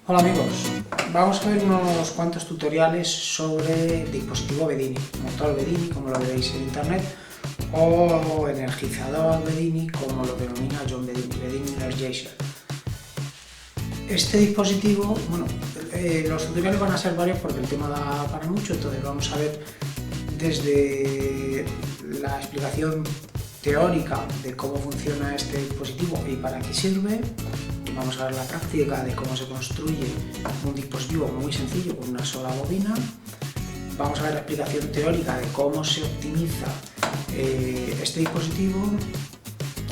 Hola amigos, vamos a ver unos cuantos tutoriales sobre dispositivo Bedini, motor Bedini como lo veréis en internet, o energizador Bedini como lo denomina John Bedini, Bedini Energizer. Este dispositivo, los tutoriales van a ser varios porque el tema da para mucho, entonces vamos a ver desde la explicación teórica de cómo funciona este dispositivo y para qué sirve. Vamos a ver la práctica de cómo se construye un dispositivo muy sencillo con una sola bobina. Vamos a ver la explicación teórica de cómo se optimiza este dispositivo,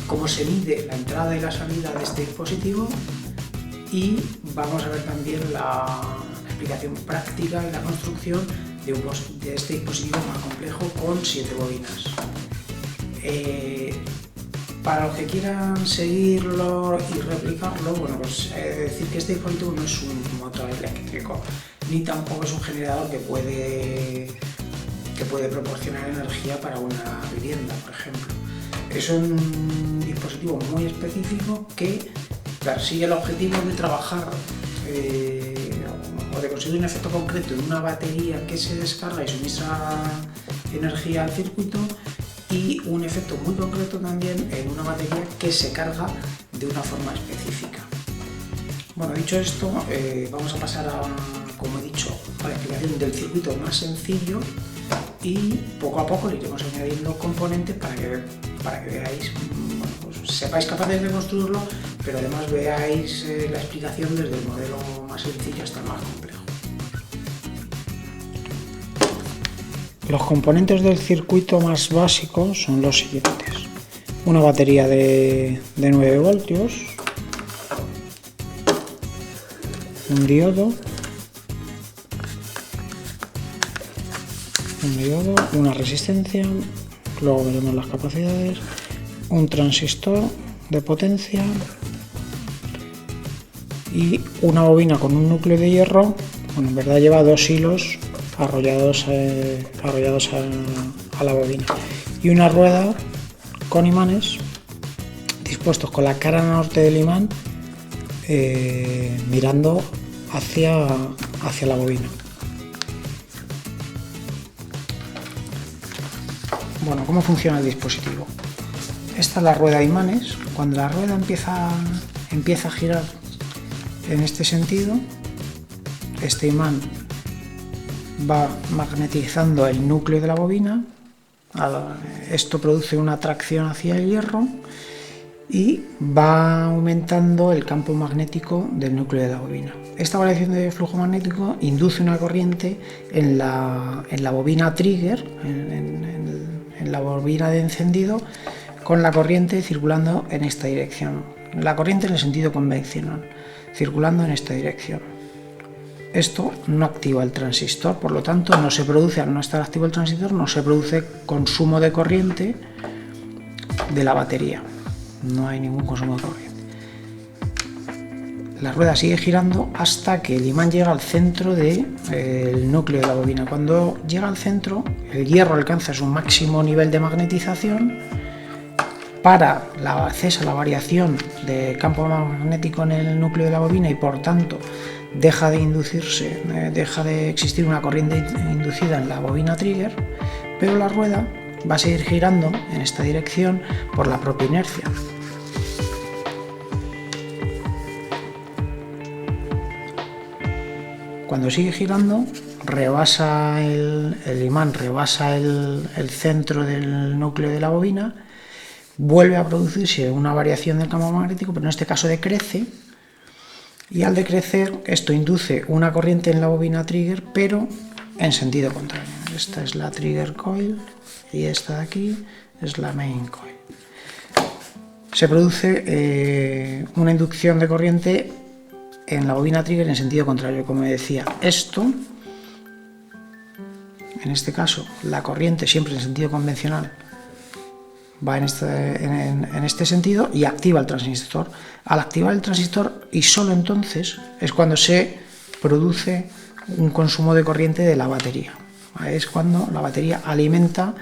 cómo se mide la entrada y la salida de este dispositivo, y vamos a ver también la explicación práctica y la construcción de este dispositivo más complejo con 7 bobinas. Para los que quieran seguirlo y replicarlo, decir que este dispositivo no es un motor eléctrico, ni tampoco es un generador que puede proporcionar energía para una vivienda, por ejemplo. Es un dispositivo muy específico que persigue el objetivo de trabajar o de conseguir un efecto concreto en una batería que se descarga y suministra energía al circuito, y un efecto muy concreto también en una batería que se carga de una forma específica. Bueno, dicho esto, vamos a pasar a, como he dicho, a la explicación del circuito más sencillo, y poco a poco le iremos añadiendo componentes para que veáis, sepáis capaces de construirlo, pero además veáis la explicación desde el modelo más sencillo hasta el más complejo. Los componentes del circuito más básicos son los siguientes: una batería de 9 voltios, un diodo, una resistencia, luego veremos las capacidades, un transistor de potencia y una bobina con un núcleo de hierro. Bueno, en verdad lleva 2 hilos arrollados a la bobina, y una rueda con imanes dispuestos con la cara norte del imán mirando hacia la bobina. Bueno, ¿cómo funciona el dispositivo? Esta es la rueda de imanes. Cuando la rueda empieza a girar en este sentido, este imán va magnetizando el núcleo de la bobina. Esto produce una atracción hacia el hierro y va aumentando el campo magnético del núcleo de la bobina. Esta variación de flujo magnético induce una corriente en la bobina trigger, en la bobina de encendido, con la corriente circulando en esta dirección. La corriente en el sentido convencional, circulando en esta dirección. Esto no activa el transistor, por lo tanto no se produce, al no estar activo el transistor, no se produce consumo de corriente de la batería. No hay ningún consumo de corriente. La rueda sigue girando hasta que el imán llega al centro del núcleo de la bobina. Cuando llega al centro, el hierro alcanza su máximo nivel de magnetización, cesa la variación de campo magnético en el núcleo de la bobina y por tanto deja de existir una corriente inducida en la bobina trigger, pero la rueda va a seguir girando en esta dirección por la propia inercia. Cuando sigue girando, el imán rebasa el centro del núcleo de la bobina, vuelve a producirse una variación del campo magnético, pero en este caso decrece, y al decrecer esto induce una corriente en la bobina trigger, pero en sentido contrario. Esta es la trigger coil y esta de aquí es la main coil. Se produce una inducción de corriente en la bobina trigger en sentido contrario. Como decía, esto, en este caso, la corriente siempre en sentido convencional va en este sentido y activa el transistor. Al activar el transistor, y solo entonces, es cuando se produce un consumo de corriente de la batería. Es cuando la batería alimenta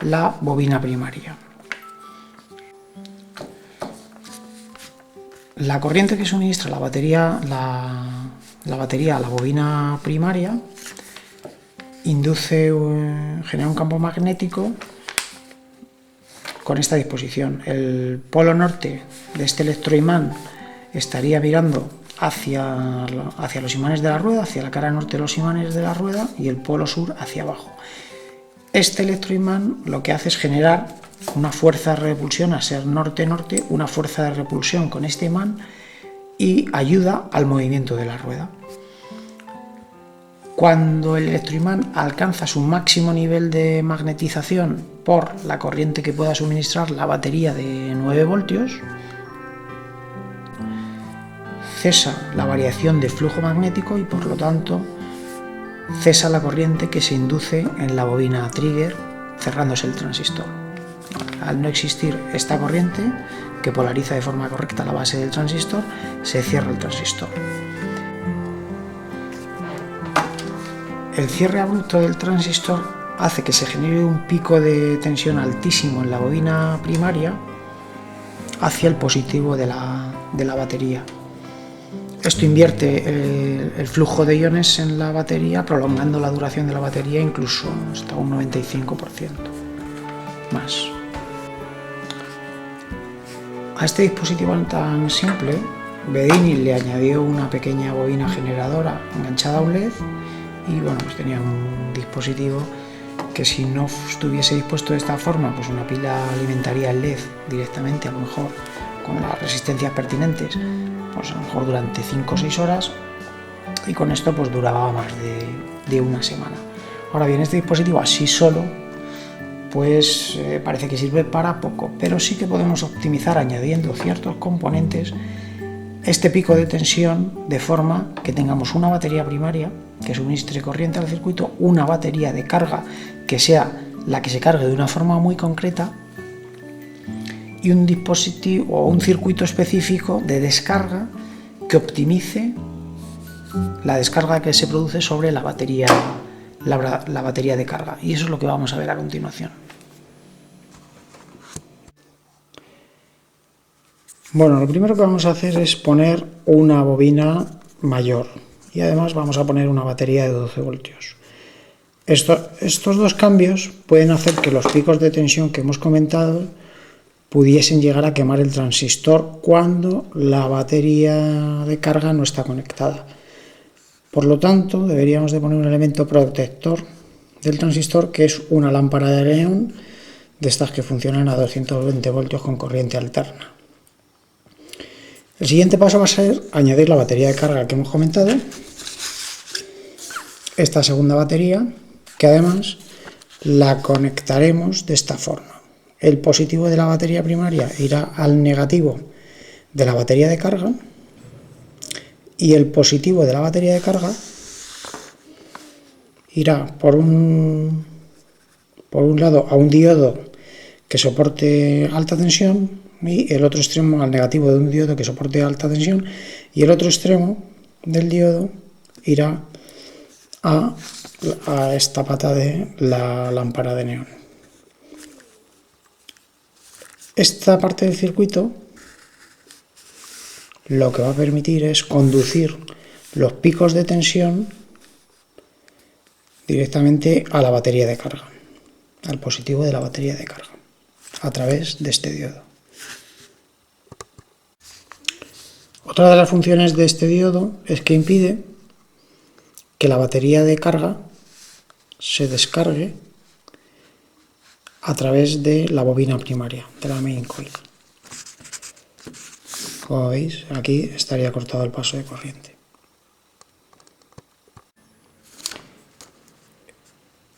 la bobina primaria. La corriente que suministra la batería, la la batería a la bobina primaria, genera un campo magnético con esta disposición. El polo norte de este electroimán estaría mirando hacia los imanes de la rueda, hacia la cara norte de los imanes de la rueda, y el polo sur hacia abajo. Este electroimán lo que hace es generar una fuerza de repulsión, a ser norte-norte, una fuerza de repulsión con este imán, y ayuda al movimiento de la rueda. Cuando el electroimán alcanza su máximo nivel de magnetización por la corriente que pueda suministrar la batería de 9 voltios, cesa la variación de flujo magnético y por lo tanto cesa la corriente que se induce en la bobina trigger, cerrándose el transistor. Al no existir esta corriente que polariza de forma correcta la base del transistor, se cierra el transistor. El cierre abrupto del transistor hace que se genere un pico de tensión altísimo en la bobina primaria hacia el positivo de la batería. Esto invierte el flujo de iones en la batería, prolongando la duración de la batería incluso hasta un 95% más. A este dispositivo tan simple, Bedini le añadió una pequeña bobina generadora enganchada a un LED y bueno, pues tenía un dispositivo que, si no estuviese dispuesto de esta forma, pues una pila alimentaría el LED directamente, a lo mejor con las resistencias pertinentes, pues a lo mejor durante 5 o 6 horas, y con esto pues duraba más de una semana. Ahora bien, este dispositivo así solo pues parece que sirve para poco, pero sí que podemos optimizar añadiendo ciertos componentes este pico de tensión, de forma que tengamos una batería primaria que suministre corriente al circuito, una batería de carga que sea la que se cargue de una forma muy concreta, y un dispositivo o un circuito específico de descarga que optimice la descarga que se produce sobre la batería de carga. Y eso es lo que vamos a ver a continuación. Bueno, lo primero que vamos a hacer es poner una bobina mayor, y además vamos a poner una batería de 12 voltios. Estos dos cambios pueden hacer que los picos de tensión que hemos comentado pudiesen llegar a quemar el transistor cuando la batería de carga no está conectada. Por lo tanto, deberíamos de poner un elemento protector del transistor, que es una lámpara de neón de estas que funcionan a 220 voltios con corriente alterna. El siguiente paso va a ser añadir la batería de carga que hemos comentado, esta segunda batería, que además la conectaremos de esta forma. El positivo de la batería primaria irá al negativo de la batería de carga, y el positivo de la batería de carga irá por un lado a un diodo que soporte alta tensión, y el otro extremo al negativo de un diodo que soporte alta tensión, y el otro extremo del diodo irá a esta pata de la lámpara de neón. Esta parte del circuito lo que va a permitir es conducir los picos de tensión directamente a la batería de carga, al positivo de la batería de carga, a través de este diodo. Otra de las funciones de este diodo es que impide que la batería de carga se descargue a través de la bobina primaria, de la main coil. Como veis, aquí estaría cortado el paso de corriente.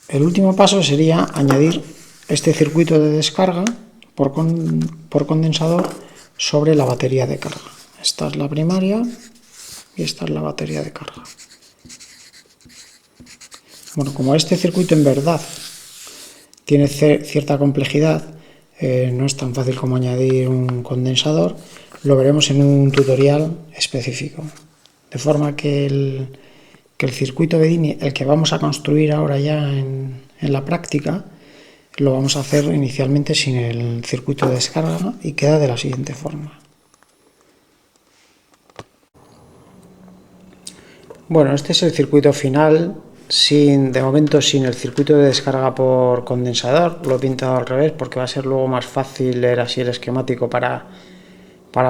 El último paso sería añadir este circuito de descarga por condensador sobre la batería de carga. Esta es la primaria y esta es la batería de carga. Bueno, como este circuito en verdad tiene cierta complejidad, no es tan fácil como añadir un condensador, lo veremos en un tutorial específico. De forma que el circuito Bedini, el que vamos a construir ahora ya en la práctica, lo vamos a hacer inicialmente sin el circuito de descarga y queda de la siguiente forma. Bueno, este es el circuito final, de momento sin el circuito de descarga por condensador. Lo he pintado al revés porque va a ser luego más fácil leer así el esquemático para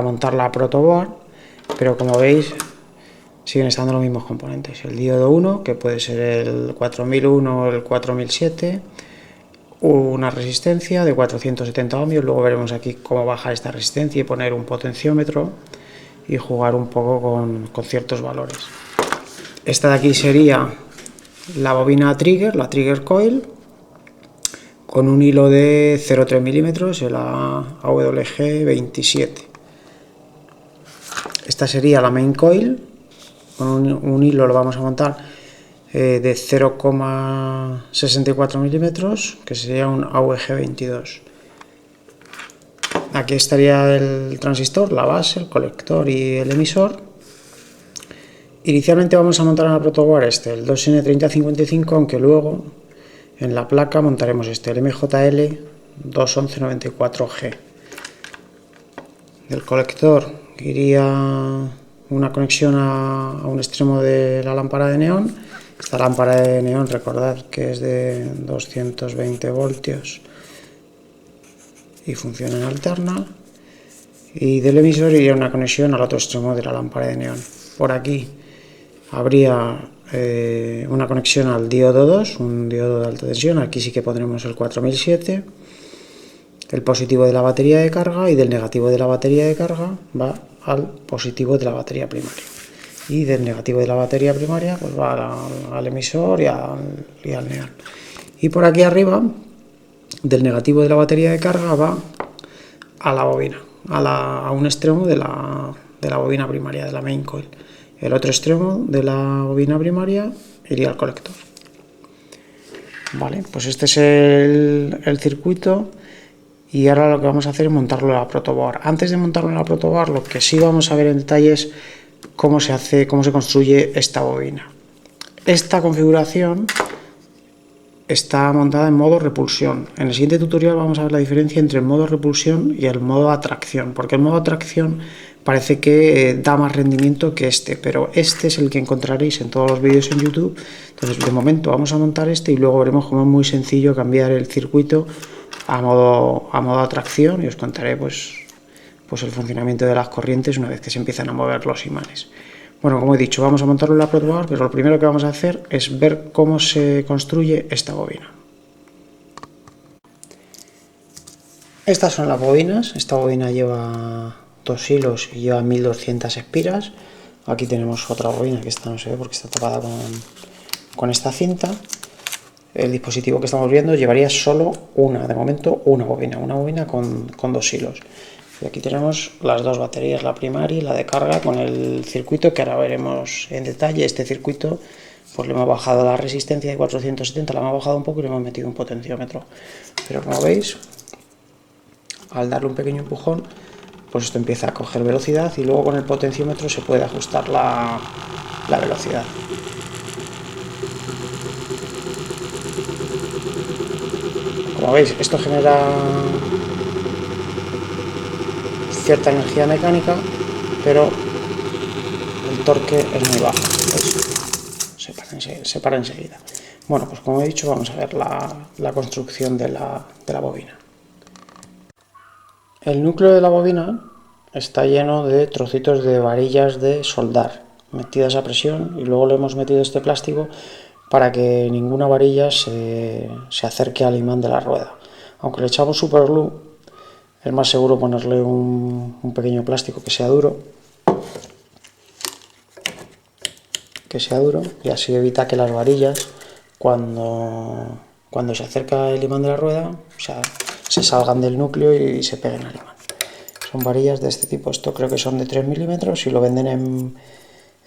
montar la protoboard, pero como veis siguen estando los mismos componentes. El diodo 1, que puede ser el 4001 o el 4007, una resistencia de 470 ohmios, luego veremos aquí cómo bajar esta resistencia y poner un potenciómetro y jugar un poco con ciertos valores. Esta de aquí sería la bobina trigger, la trigger coil, con un hilo de 0,3 milímetros, el AWG 27. Esta sería la main coil, con un hilo lo vamos a montar de 0,64 milímetros, que sería un AWG 22. Aquí estaría el transistor, la base, el colector y el emisor. Inicialmente vamos a montar en la protoboard el 2N3055, aunque luego en la placa montaremos el MJL 21194G. Del colector iría una conexión a un extremo de la lámpara de neón. Esta lámpara de neón, recordad que es de 220 voltios y funciona en alterna. Y del emisor iría una conexión al otro extremo de la lámpara de neón. Por aquí habría una conexión al diodo 2, un diodo de alta tensión. Aquí sí que pondremos el 4007. El positivo de la batería de carga, y del negativo de la batería de carga va al positivo de la batería primaria. Y del negativo de la batería primaria pues va al emisor y al neón. Y por aquí arriba, del negativo de la batería de carga va a la bobina, a un extremo de la bobina primaria, de la main coil. El otro extremo de la bobina primaria iría al colector. Vale, pues este es el circuito. Y ahora lo que vamos a hacer es montarlo en la protoboard. Antes de montarlo en la protoboard, lo que sí vamos a ver en detalle es cómo se construye esta bobina. Esta configuración está montada en modo repulsión. En el siguiente tutorial vamos a ver la diferencia entre el modo repulsión y el modo atracción, porque el modo atracción parece que da más rendimiento que pero este es el que encontraréis en todos los vídeos en YouTube. Entonces, de momento vamos a montar y luego veremos cómo es muy sencillo cambiar el circuito a modo atracción, y os contaré pues el funcionamiento de las corrientes una vez que se empiezan a mover los imanes. Bueno, como he dicho, vamos a montarlo en la protoboard, pero lo primero que vamos a hacer es ver cómo se construye esta bobina. Estas son las bobinas. Esta bobina lleva 2 hilos y lleva 1200 espiras. Aquí tenemos otra bobina que esta no se ve porque está tapada con esta cinta. El dispositivo que estamos viendo llevaría solo de momento una bobina con 2 hilos. Y aquí tenemos las dos baterías, la primaria y la de carga, con el circuito que ahora veremos en detalle. Este circuito pues le hemos bajado la resistencia de 470, la hemos bajado un poco y le hemos metido un potenciómetro. Pero como veis, al darle un pequeño empujón, pues esto empieza a coger velocidad y luego con el potenciómetro se puede ajustar la velocidad. Como veis, esto genera cierta energía mecánica, pero el torque es muy bajo. ¿Veis? Se para enseguida. Bueno, pues como he dicho, vamos a ver la construcción de la bobina. El núcleo de la bobina está lleno de trocitos de varillas de soldar metidas a presión, y luego le hemos metido este plástico para que ninguna varilla se acerque al imán de la rueda. Aunque le echamos superglue, es más seguro ponerle un pequeño plástico que sea duro, y así evita que las varillas, cuando se acerca el imán de la rueda, se salgan del núcleo y se peguen al imán. Son varillas de este tipo. Esto creo que son de 3 milímetros y lo venden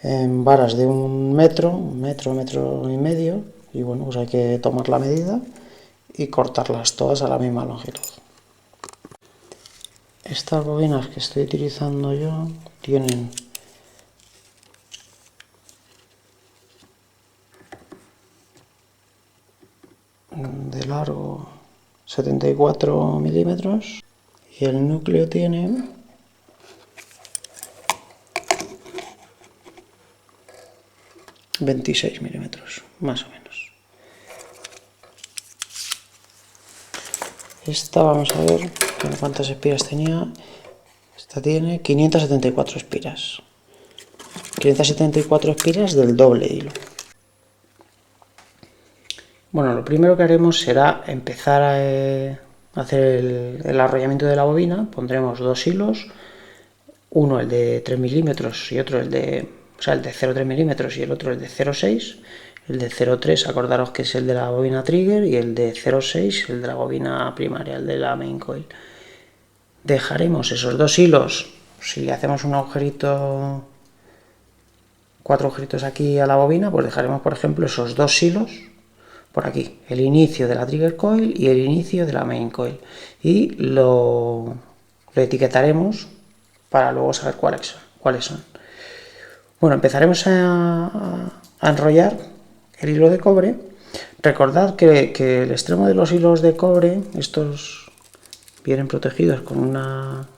en varas de 1 metro, metro y medio, y bueno, pues hay que tomar la medida y cortarlas todas a la misma longitud. Estas bobinas que estoy utilizando yo tienen de largo 74 milímetros y el núcleo tiene 26 milímetros, más o menos. Esta, vamos a ver cuántas espiras tenía. Esta tiene 574 espiras. 574 espiras del doble hilo. Bueno, lo primero que haremos será empezar a hacer el arrollamiento de la bobina. Pondremos dos hilos, uno el de 3 milímetros y otro el de 0,3 milímetros y el otro el de 0,6. El de 0,3 acordaros que es el de la bobina trigger y el de 0,6 el de la bobina primaria, el de la main coil. Dejaremos esos dos hilos, si le hacemos un agujerito, 4 agujeritos aquí a la bobina, pues dejaremos por ejemplo esos dos hilos por aquí, el inicio de la trigger coil y el inicio de la main coil, y lo etiquetaremos para luego saber cuáles son. Bueno, empezaremos a enrollar el hilo de cobre. Recordad que el extremo de los hilos de cobre, estos vienen protegidos con una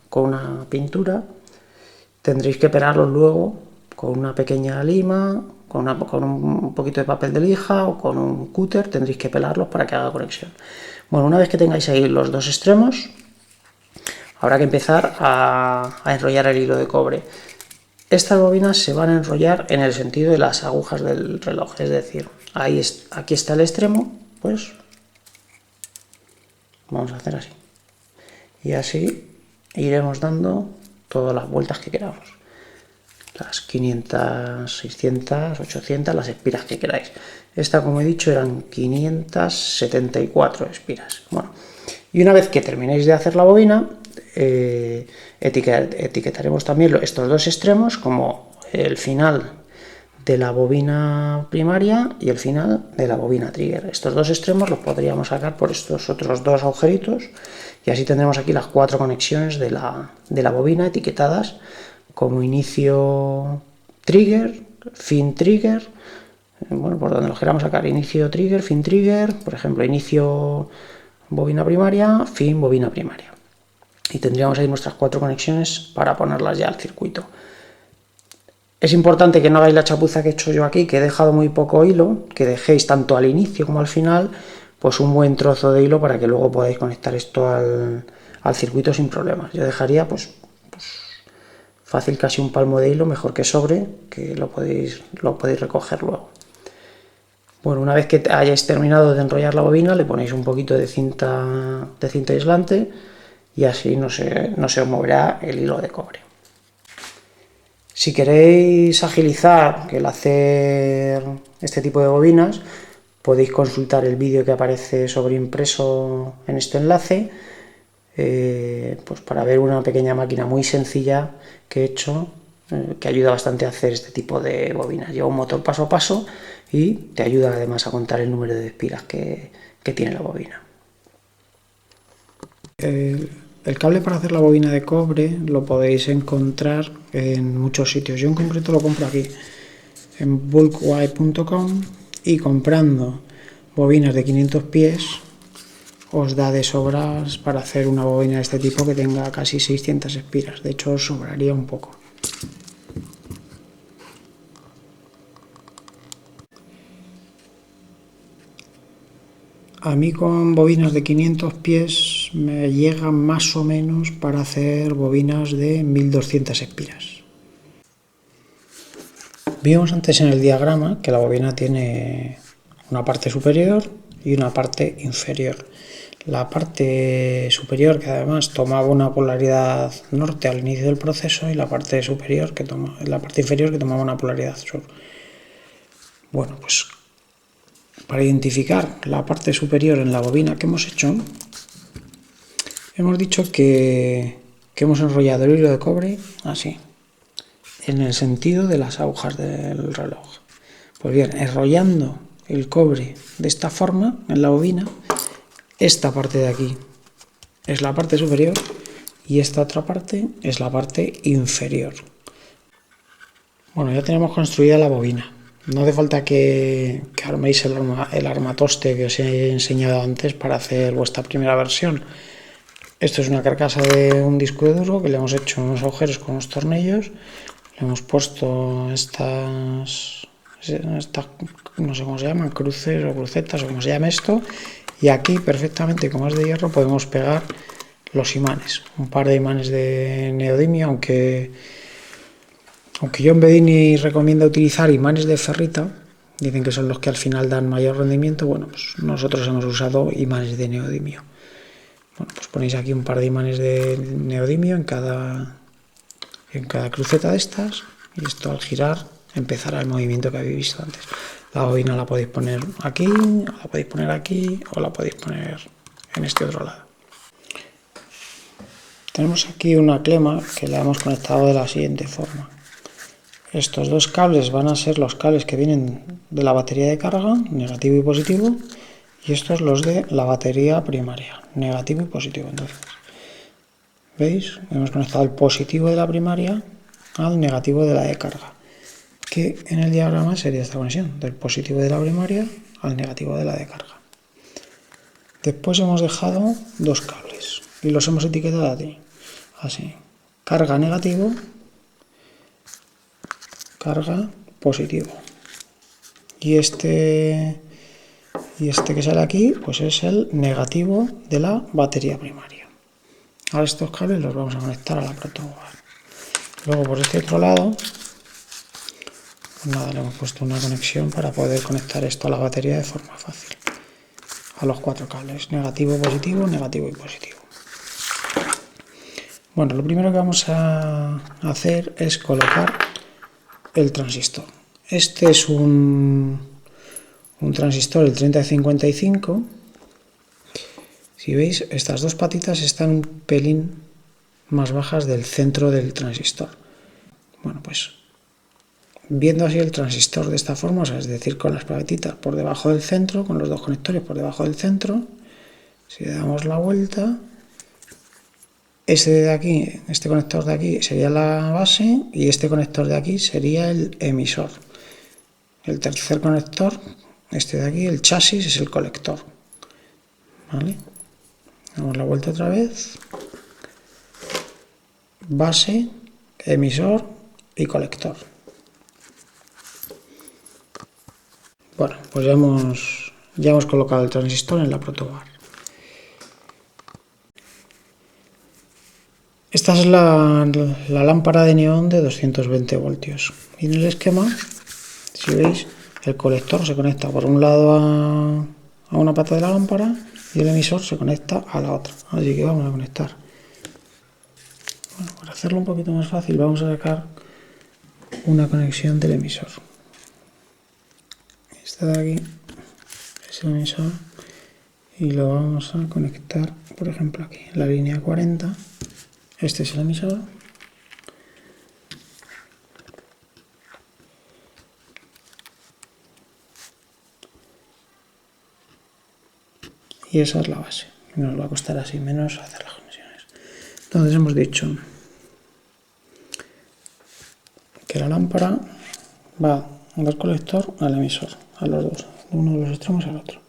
pintura. Tendréis que pelarlos luego con una pequeña lima, con un poquito de papel de lija o con un cúter. Tendréis que pelarlos para que haga conexión. Bueno, una vez que tengáis ahí los dos extremos, habrá que empezar a enrollar el hilo de cobre. Estas bobinas se van a enrollar en el sentido de las agujas del reloj, es decir, aquí está el extremo, pues vamos a hacer así. Y así iremos dando todas las vueltas que queramos. Las 500, 600, 800, las espiras que queráis. Esta, como he dicho, eran 574 espiras. Bueno, y una vez que terminéis de hacer la bobina, etiquetaremos también estos dos extremos como el final de la bobina primaria y el final de la bobina trigger. Estos dos extremos los podríamos sacar por estos otros dos agujeritos y así tendremos aquí las 4 conexiones de la bobina etiquetadas como inicio trigger, fin trigger, bueno, por donde los queramos sacar, inicio trigger, fin trigger, por ejemplo, inicio bobina primaria, fin bobina primaria. Y tendríamos ahí nuestras 4 conexiones para ponerlas ya al circuito. Es importante que no hagáis la chapuza que he hecho yo aquí, que he dejado muy poco hilo, que dejéis tanto al inicio como al final, pues un buen trozo de hilo para que luego podáis conectar esto al circuito sin problemas. Yo dejaría pues fácil casi un palmo de hilo, mejor que sobre, que lo podéis recoger luego. Bueno, una vez que hayáis terminado de enrollar la bobina, le ponéis un poquito de cinta aislante y así no se os moverá el hilo de cobre. Si queréis agilizar el hacer este tipo de bobinas, podéis consultar el vídeo que aparece sobreimpreso en este enlace, pues para ver una pequeña máquina muy sencilla que he hecho, que ayuda bastante a hacer este tipo de bobinas. Lleva un motor paso a paso y te ayuda además a contar el número de espiras que tiene la bobina. El cable para hacer la bobina de cobre lo podéis encontrar en muchos sitios. Yo en concreto lo compro aquí, en bulkwire.com, y comprando bobinas de 500 pies os da de sobras para hacer una bobina de este tipo que tenga casi 600 espiras. De hecho, os sobraría un poco. A mí con bobinas de 500 pies me llegan más o menos para hacer bobinas de 1200 espiras. Vimos antes en el diagrama que la bobina tiene una parte superior y una parte inferior. La parte superior, que además tomaba una polaridad norte al inicio del proceso, y la parte inferior que tomaba una polaridad sur. Bueno, pues para identificar la parte superior en la bobina que hemos hecho, hemos dicho que hemos enrollado el hilo de cobre así, en el sentido de las agujas del reloj. Pues bien, enrollando el cobre de esta forma en la bobina, esta parte de aquí es la parte superior y esta otra parte es la parte inferior. Bueno, ya tenemos construida la bobina. No hace falta que arméis el armatoste que os he enseñado antes para hacer vuestra primera versión. Esto es una carcasa de un disco duro que le hemos hecho unos agujeros con unos tornillos. Le hemos puesto no sé cómo se llaman, cruces o crucetas o como se llame esto, y aquí perfectamente, como es de hierro, podemos pegar los imanes, un par de imanes de neodimio, aunque yo en Bedini recomienda utilizar imanes de ferrita, dicen que son los que al final dan mayor rendimiento. Bueno, pues nosotros hemos usado imanes de neodimio. Bueno, pues ponéis aquí un par de imanes de neodimio en cada cruceta de estas, y esto al girar empezará el movimiento que habéis visto antes. La bobina la podéis poner aquí, o la podéis poner aquí, o la podéis poner en este otro lado. Tenemos aquí una clema que la hemos conectado de la siguiente forma. Estos dos cables van a ser los cables que vienen de la batería de carga, negativo y positivo, y estos los de la batería primaria, negativo y positivo. Entonces, ¿veis? Hemos conectado el positivo de la primaria al negativo de la de carga, que en el diagrama sería esta conexión, del positivo de la primaria al negativo de la de carga. Después hemos dejado dos cables y los hemos etiquetado así: carga negativo, carga positivo. Y este que sale aquí, pues es el negativo de la batería primaria. Ahora estos cables los vamos a conectar a la protoboard. Luego por este otro lado, pues nada, le hemos puesto una conexión para poder conectar esto a la batería de forma fácil. A los cuatro cables, negativo, positivo, negativo y positivo. Bueno, lo primero que vamos a hacer es colocar el transistor. Este es un transistor, el 3055. Si veis, estas dos patitas están un pelín más bajas del centro del transistor. Bueno, pues viendo así el transistor de esta forma, o sea, es decir, con las patitas por debajo del centro, con los dos conectores por debajo del centro, si le damos la vuelta, este conector de aquí sería la base y este conector de aquí sería el emisor. El tercer conector, este de aquí, el chasis, es el colector. ¿Vale? Damos la vuelta otra vez. Base, emisor y colector. Bueno, pues ya hemos colocado el transistor en la protoboard. Esta es la lámpara de neón de 220 voltios. Y en el esquema, si veis, el colector se conecta por un lado a una pata de la lámpara y el emisor se conecta a la otra. Así que vamos a conectar. Bueno, para hacerlo un poquito más fácil, vamos a sacar una conexión del emisor. Este de aquí es el emisor y lo vamos a conectar, por ejemplo, aquí en la línea 40. Este es el emisor. Y esa es la base. Nos va a costar así menos hacer las conexiones. Entonces hemos dicho que la lámpara va del colector al emisor, a los dos, de uno de los extremos al otro.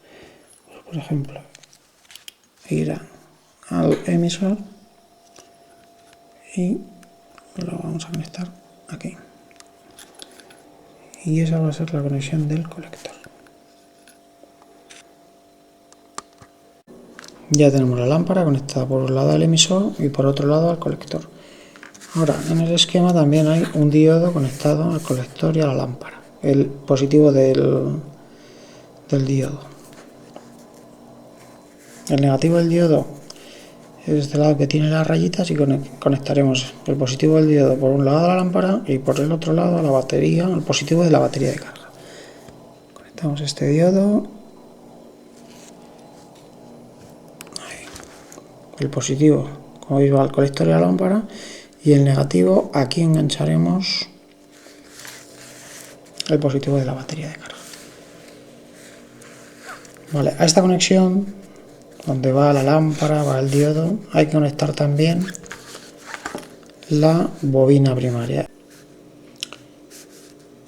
Pues, por ejemplo, irá al emisor y lo vamos a conectar aquí. Y esa va a ser la conexión del colector. Ya tenemos la lámpara conectada por un lado al emisor y por otro lado al colector. Ahora, en el esquema también hay un diodo conectado al colector y a la lámpara, el positivo del diodo. El negativo del diodo es este lado que tiene las rayitas y conectaremos el positivo del diodo por un lado a la lámpara y por el otro lado a la batería, al positivo de la batería de carga. Conectamos este diodo. Ahí. El positivo, como veis, va al colector y a la lámpara, y el negativo aquí engancharemos el positivo de la batería de carga. Vale, a esta conexión, donde va la lámpara, va el diodo, hay que conectar también la bobina primaria.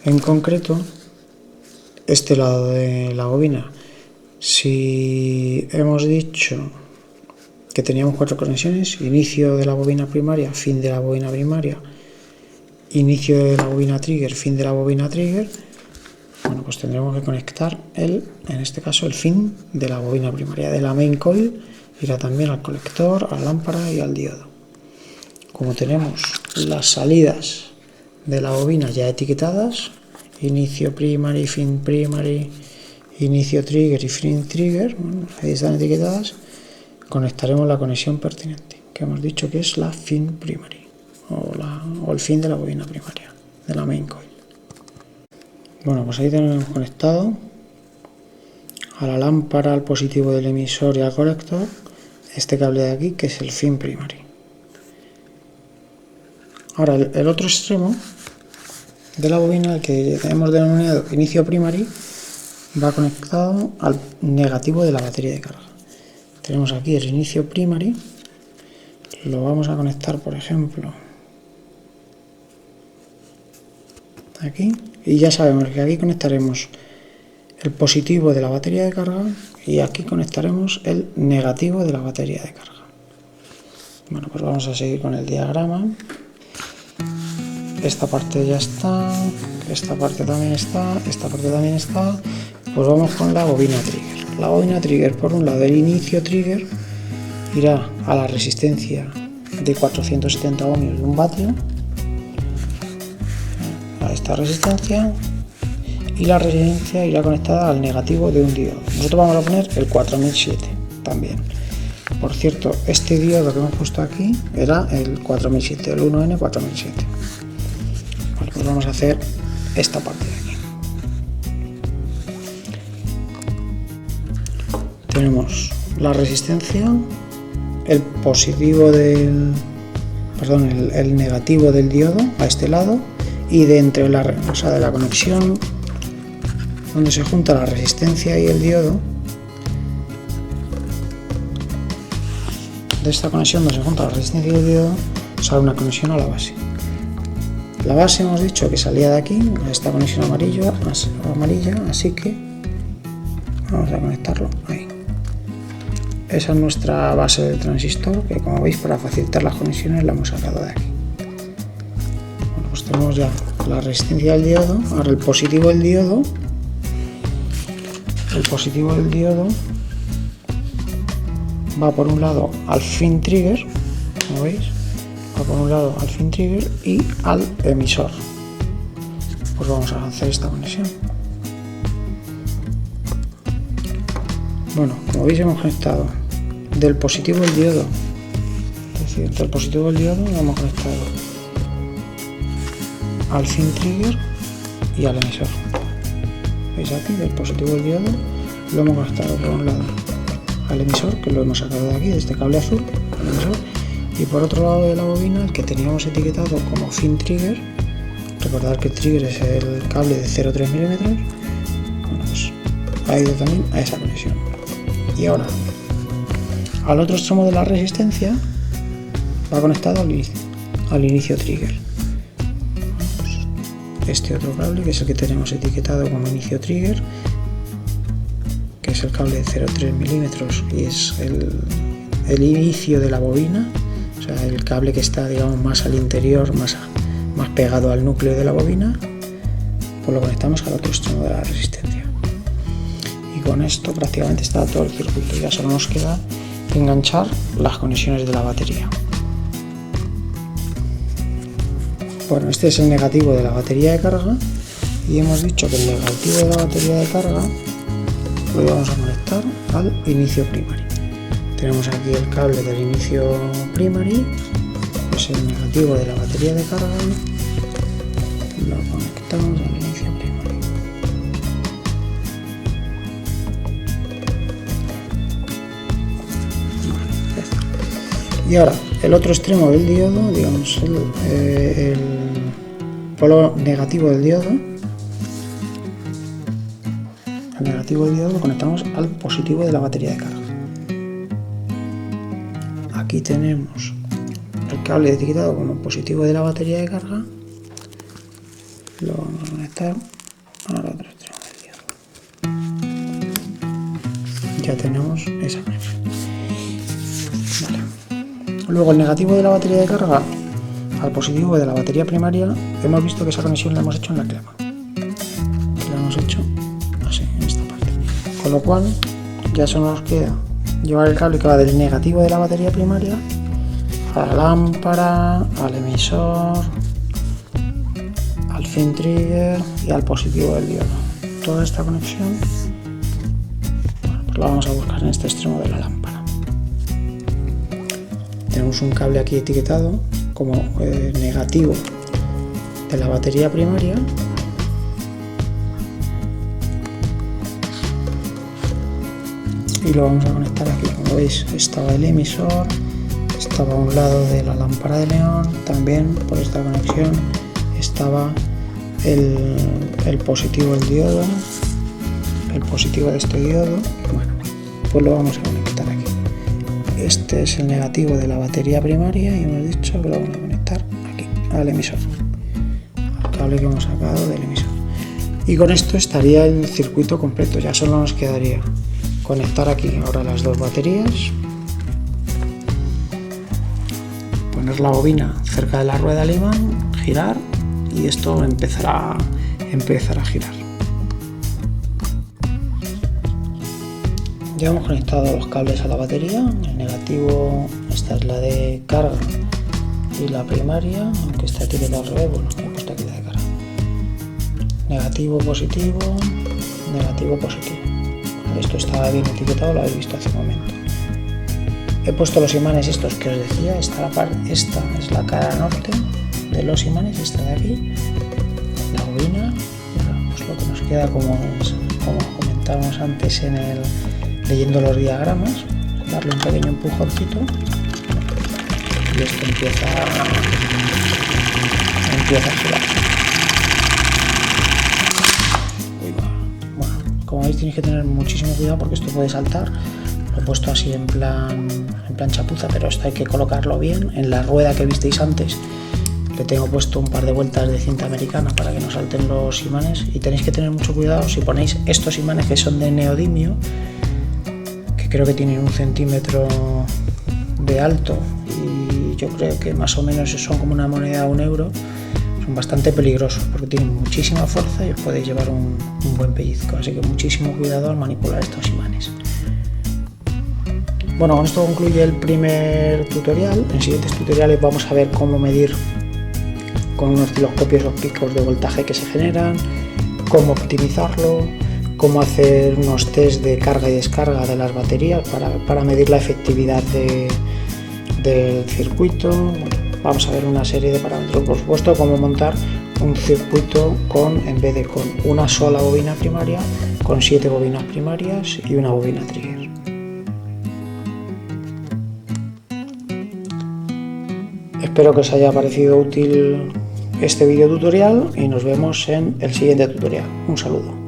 En concreto, este lado de la bobina, si hemos dicho que teníamos 4 conexiones: inicio de la bobina primaria, fin de la bobina primaria, inicio de la bobina trigger, fin de la bobina trigger, pues tendremos que conectar en este caso, el fin de la bobina primaria. De la main coil irá también al colector, a la lámpara y al diodo. Como tenemos las salidas de la bobina ya etiquetadas, inicio primary, fin primary, inicio trigger y fin trigger, bueno, ahí están etiquetadas, conectaremos la conexión pertinente, que hemos dicho que es la fin primary, o el fin de la bobina primaria, de la main coil. Bueno, pues ahí tenemos conectado a la lámpara, al positivo del emisor y al colector, este cable de aquí, que es el fin primary. Ahora, el otro extremo de la bobina, el que hemos denominado inicio primary, va conectado al negativo de la batería de carga. Tenemos aquí el inicio primary, lo vamos a conectar, por ejemplo, aquí, y ya sabemos que aquí conectaremos el positivo de la batería de carga y aquí conectaremos el negativo de la batería de carga. Bueno, pues vamos a seguir con el diagrama. Esta parte ya está, esta parte también está, esta parte también está. Pues vamos con la bobina trigger. La bobina trigger, por un lado, el inicio trigger irá a la resistencia de 470 ohmios de 1 vatio, a esta resistencia, y la resistencia irá conectada al negativo de un diodo. Nosotros vamos a poner el 4007 también. Por cierto, este diodo que hemos puesto aquí era el 4007, el 1N4007. Vale, pues vamos a hacer esta parte de aquí. Tenemos la resistencia, el positivo del, el negativo del diodo a este lado, y de entre la, de la conexión donde se junta la resistencia y el diodo, de esta conexión donde se junta la resistencia y el diodo, sale una conexión a la base. La base hemos dicho que salía de aquí, a esta conexión amarilla, así que vamos a conectarlo ahí. Esa es nuestra base del transistor, que como veis, para facilitar las conexiones la hemos sacado de aquí. Bueno, pues tenemos ya la resistencia del diodo. Ahora el positivo del diodo, va por un lado al fin trigger, como veis, va por un lado al fin trigger y al emisor. Pues vamos a hacer esta conexión. Bueno, como veis, hemos conectado del positivo del diodo, es decir, del positivo del diodo lo hemos conectado al fin trigger y al emisor. Veis aquí, del positivo del diodo lo hemos conectado por un lado al emisor, que lo hemos sacado de aquí, de este cable azul, al emisor, y por otro lado de la bobina, el que teníamos etiquetado como fin trigger. Recordad que el trigger es el cable de 0,3 milímetros. Bueno, pues ha ido también a esa conexión. Y ahora, al otro extremo de la resistencia va conectado al inicio trigger. Este otro cable, que es el que tenemos etiquetado como inicio trigger, que es el cable de 0,3 milímetros y es el inicio de la bobina, o sea, el cable que está, digamos, más al interior, más pegado al núcleo de la bobina, pues lo conectamos al otro extremo de la resistencia. Y con esto prácticamente está todo el circuito. Ya solo nos queda enganchar las conexiones de la batería. Bueno, este es el negativo de la batería de carga, y hemos dicho que el negativo de la batería de carga lo vamos a conectar al inicio primary. Tenemos aquí el cable del inicio primary, pues el negativo de la batería de carga lo conectamos al inicio primary. Y ahora el otro extremo del diodo, digamos el polo negativo del diodo, lo conectamos al positivo de la batería de carga. Aquí tenemos el cable etiquetado como positivo de la batería de carga, lo vamos a conectar al otro extremo del diodo. Ya tenemos esa conexión. Vale. Luego el negativo de la batería de carga al positivo de la batería primaria, hemos visto que esa conexión la hemos hecho en la clema. La hemos hecho Con lo cual ya solo nos queda llevar el cable que va del negativo de la batería primaria a la lámpara, al emisor, al fin trigger y al positivo del diodo. Toda esta conexión pues la vamos a buscar en este extremo de la lámpara. Tenemos un cable aquí etiquetado como negativo de la batería primaria. Y lo vamos a conectar aquí. Como veis, estaba el emisor, estaba a un lado de la lámpara de neón, también por esta conexión estaba el positivo del diodo, el positivo de este diodo. Bueno, pues lo vamos a conectar aquí. Este es el negativo de la batería primaria y hemos dicho que lo vamos a conectar aquí, al emisor, al cable que hemos sacado del emisor. Y con esto estaría el circuito completo, ya solo nos quedaría conectar aquí ahora las dos baterías, poner la bobina cerca de la rueda del imán, girar y esto empezará a girar. Ya hemos conectado los cables a la batería. El negativo, esta es la de carga y la primaria, aunque está etiquetado al revés, bueno, he puesto aquí la de carga. Negativo, positivo, negativo, positivo. Esto estaba bien etiquetado, lo habéis visto hace un momento. He puesto los imanes estos que os decía, esta es la cara norte de los imanes, esta de aquí, la bobina, pues lo que nos queda como comentábamos antes leyendo los diagramas, darle un pequeño empujoncito y esto empieza a girar. Como veis, tenéis que tener muchísimo cuidado porque esto puede saltar. Lo he puesto así en plan chapuza, pero esto hay que colocarlo bien. En la rueda que visteis antes le tengo puesto un par de vueltas de cinta americana para que no salten los imanes, y tenéis que tener mucho cuidado si ponéis estos imanes que son de neodimio, que creo que tienen 1 centímetro de alto y yo creo que más o menos son como una moneda de 1 euro. Son bastante peligrosos porque tienen muchísima fuerza y os podéis llevar un buen pellizco, así que muchísimo cuidado al manipular estos imanes. Bueno, con esto concluye el primer tutorial. En siguientes tutoriales vamos a ver cómo medir con un osciloscopio esos picos de voltaje que se generan, cómo optimizarlo, cómo hacer unos test de carga y descarga de las baterías para medir la efectividad del circuito. Bueno, vamos a ver una serie de parámetros, por supuesto, cómo montar un circuito en vez de con una sola bobina primaria, con 7 bobinas primarias y una bobina trigger. Espero que os haya parecido útil este video tutorial y nos vemos en el siguiente tutorial. Un saludo.